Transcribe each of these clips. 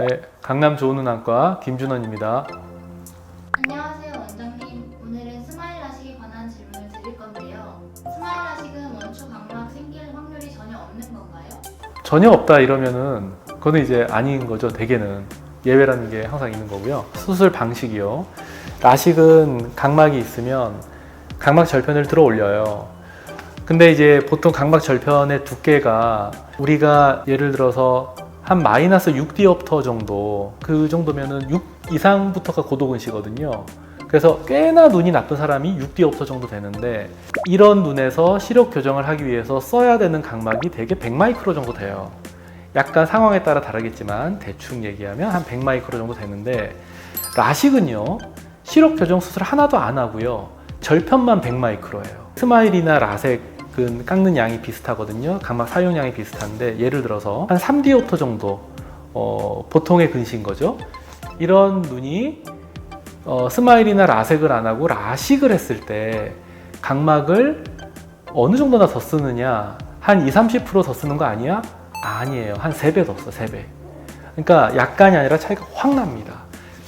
네, 강남 좋은 눈안과 김준원입니다. 안녕하세요 원장님. 오늘은 스마일 라식에 관한 질문을 드릴 건데요. 스마일 라식은 원추 각막 생길 확률이 전혀 없는 건가요? 전혀 없다 이러면은 그거는 이제 아닌 거죠. 대개는 예외라는 게 항상 있는 거고요. 수술 방식이요. 라식은 각막이 있으면 각막 절편을 들어 올려요. 근데 이제 보통 각막 절편의 두께가 우리가 예를 들어서 한 마이너스 6디옵터 정도, 그 정도면은 6 이상부터가 고도근시거든요. 그래서 꽤나 눈이 나쁜 사람이 6디옵터 정도 되는데, 이런 눈에서 시력 교정을 하기 위해서 써야 되는 각막이 대개 100마이크로 정도 돼요. 약간 상황에 따라 다르겠지만 대충 얘기하면 한 100마이크로 정도 되는데, 라식은요 시력 교정 수술 하나도 안 하고요 절편만 100마이크로예요. 스마일이나 라섹은 깎는 양이 비슷하거든요. 각막 사용량이 비슷한데, 예를 들어서 한 3디옵터 정도 보통의 근시인 거죠. 이런 눈이 스마일이나 라섹을 안 하고 라식을 했을 때 각막을 어느 정도나 더 쓰느냐, 한 20-30% 더 쓰는 거 아니야? 아니에요. 한 3배 더 써, 3배. 그러니까 약간이 아니라 차이가 확 납니다.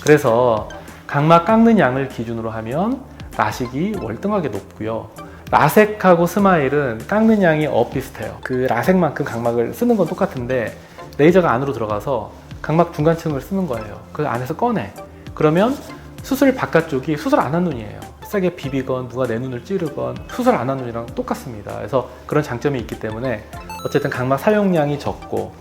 그래서 각막 깎는 양을 기준으로 하면 라식이 월등하게 높고요. 라섹하고 스마일은 깎는 양이 비슷해요. 그 라섹만큼 각막을 쓰는 건 똑같은데 레이저가 안으로 들어가서 각막 중간층을 쓰는 거예요. 그 안에서 꺼내. 그러면 수술 바깥쪽이 수술 안 한 눈이에요. 세게 비비건 누가 내 눈을 찌르건 수술 안 한 눈이랑 똑같습니다. 그래서 그런 장점이 있기 때문에 어쨌든 각막 사용량이 적고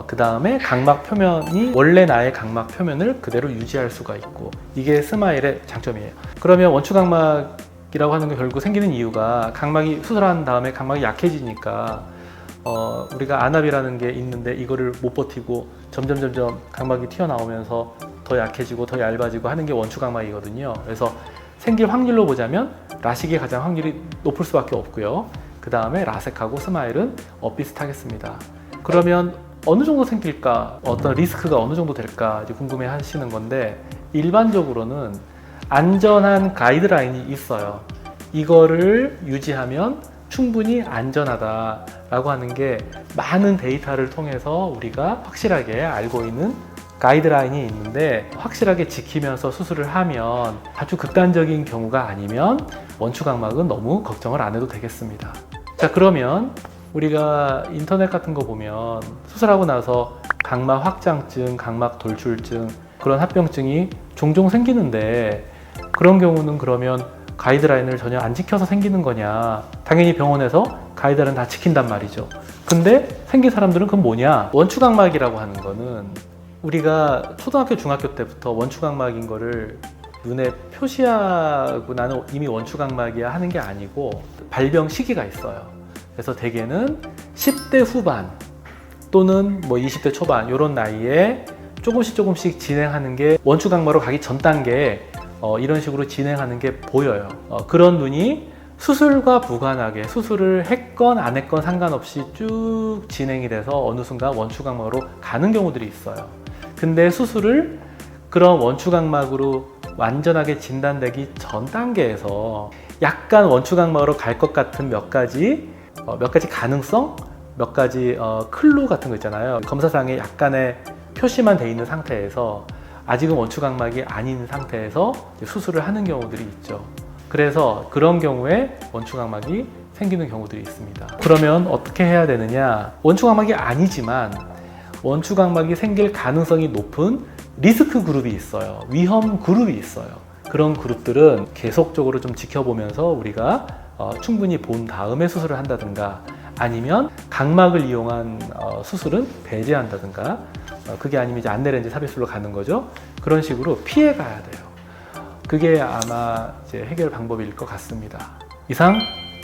그 다음에 각막 표면이 원래 나의 각막 표면을 그대로 유지할 수가 있고, 이게 스마일의 장점이에요. 그러면 원추 각막이라고 하는 게 결국 생기는 이유가, 각막이 수술한 다음에 각막이 약해지니까 우리가 안압이라는 게 있는데 이거를 못 버티고 점점 각막이 튀어나오면서 더 약해지고 더 얇아지고 하는 게 원추 각막이거든요. 그래서 생길 확률로 보자면 라식이 가장 확률이 높을 수밖에 없고요. 그 다음에 라섹하고 스마일은 비슷하겠습니다. 그러면 어느 정도 생길까, 어떤 리스크가 어느 정도 될까 이제 궁금해 하시는 건데, 일반적으로는 안전한 가이드라인이 있어요. 이거를 유지하면 충분히 안전하다라고 하는 게 많은 데이터를 통해서 우리가 확실하게 알고 있는 가이드라인이 있는데, 확실하게 지키면서 수술을 하면 아주 극단적인 경우가 아니면 원추 각막은 너무 걱정을 안 해도 되겠습니다. 자, 그러면 우리가 인터넷 같은 거 보면 수술하고 나서 각막 확장증, 각막 돌출증, 그런 합병증이 종종 생기는데, 그런 경우는 그러면 가이드라인을 전혀 안 지켜서 생기는 거냐? 당연히 병원에서 가이드라인 다 지킨단 말이죠. 근데 생긴 사람들은 그건 뭐냐? 원추각막이라고 하는 거는 우리가 초등학교, 중학교 때부터 원추각막인 거를 눈에 표시하고 나는 이미 원추각막이야 하는 게 아니고, 발병 시기가 있어요. 그래서 대개는 10대 후반 또는 뭐 20대 초반 이런 나이에 조금씩 진행하는 게, 원추각막으로 가기 전 단계에 이런 식으로 진행하는 게 보여요. 그런 눈이 수술과 무관하게, 수술을 했건 안 했건 상관없이 쭉 진행이 돼서 어느 순간 원추각막으로 가는 경우들이 있어요. 근데 수술을 그런 원추각막으로 완전하게 진단되기 전 단계에서 약간 원추각막으로 갈 것 같은 몇 가지 가능성, 몇 가지 클루 같은 거 있잖아요. 검사상에 약간의 표시만 돼 있는 상태에서 아직은 원추각막이 아닌 상태에서 수술을 하는 경우들이 있죠. 그래서 그런 경우에 원추각막이 생기는 경우들이 있습니다. 그러면 어떻게 해야 되느냐? 원추각막이 아니지만 원추각막이 생길 가능성이 높은 리스크 그룹이 있어요. 위험 그룹이 있어요. 그런 그룹들은 계속적으로 좀 지켜보면서 우리가 충분히 본 다음에 수술을 한다든가, 아니면 각막을 이용한 수술은 배제한다든가, 그게 아니면 이제 안내렌즈 삽입술로 가는 거죠. 그런 식으로 피해 가야 돼요. 그게 아마 이제 해결 방법일 것 같습니다. 이상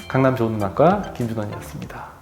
강남 좋은 눈안과 김준원이었습니다.